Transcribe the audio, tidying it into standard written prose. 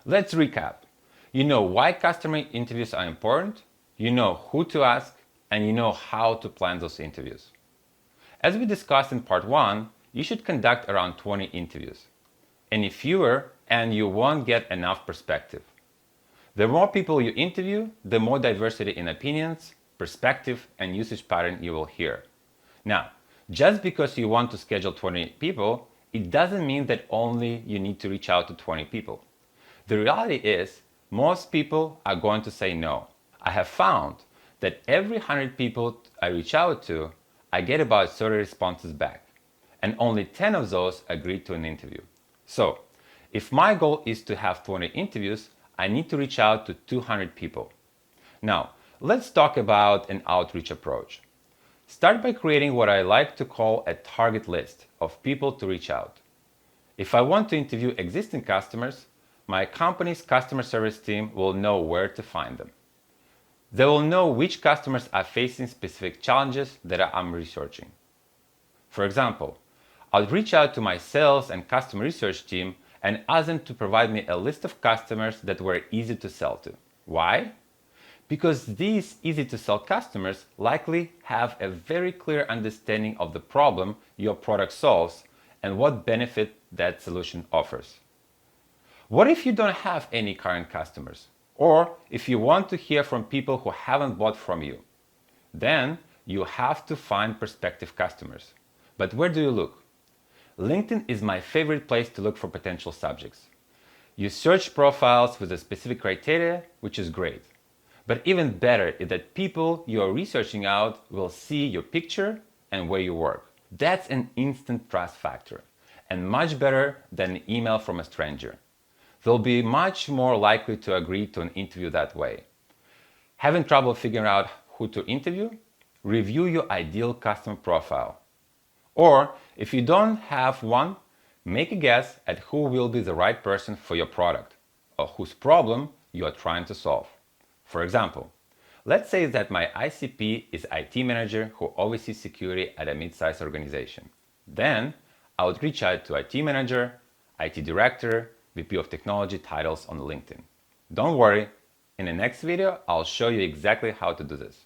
Let's recap. You know why customer interviews are important, you know who to ask, and you know how to plan those interviews. As we discussed in part 1, you should conduct around 20 interviews. Any fewer and you won't get enough perspective. The more people you interview, the more diversity in opinions, perspective, and usage pattern you will hear. Now, just because you want to schedule 20 people, it doesn't mean that only you need to reach out to 20 people. The reality is, most people are going to say no. I have found that every 100 people I reach out to, I get about 30 responses back, and only 10 of those agree to an interview. So, if my goal is to have 20 interviews, I need to reach out to 200 people. Now, let's talk about an outreach approach. Start by creating what I like to call a target list of people to reach out. If I want to interview existing customers, my company's customer service team will know where to find them. They will know which customers are facing specific challenges that I'm researching. For example, I'll reach out to my sales and customer research team and ask them to provide me a list of customers that were easy to sell to. Why? Because these easy to sell customers likely have a very clear understanding of the problem your product solves and what benefit that solution offers. What if you don't have any current customers? Or if you want to hear from people who haven't bought from you? Then you have to find prospective customers. But where do you look? LinkedIn is my favorite place to look for potential subjects. You search profiles with a specific criteria, which is great. But even better is that people you are researching out will see your picture and where you work. That's an instant trust factor, and much better than an email from a stranger. They'll be much more likely to agree to an interview that way. Having trouble figuring out who to interview? Review your ideal customer profile. Or, if you don't have one, make a guess at who will be the right person for your product, or whose problem you are trying to solve. For example, let's say that my ICP is IT manager who oversees security at a mid-sized organization. Then, I would reach out to IT manager, IT director, VP of technology titles on LinkedIn. Don't worry, in the next video, I'll show you exactly how to do this.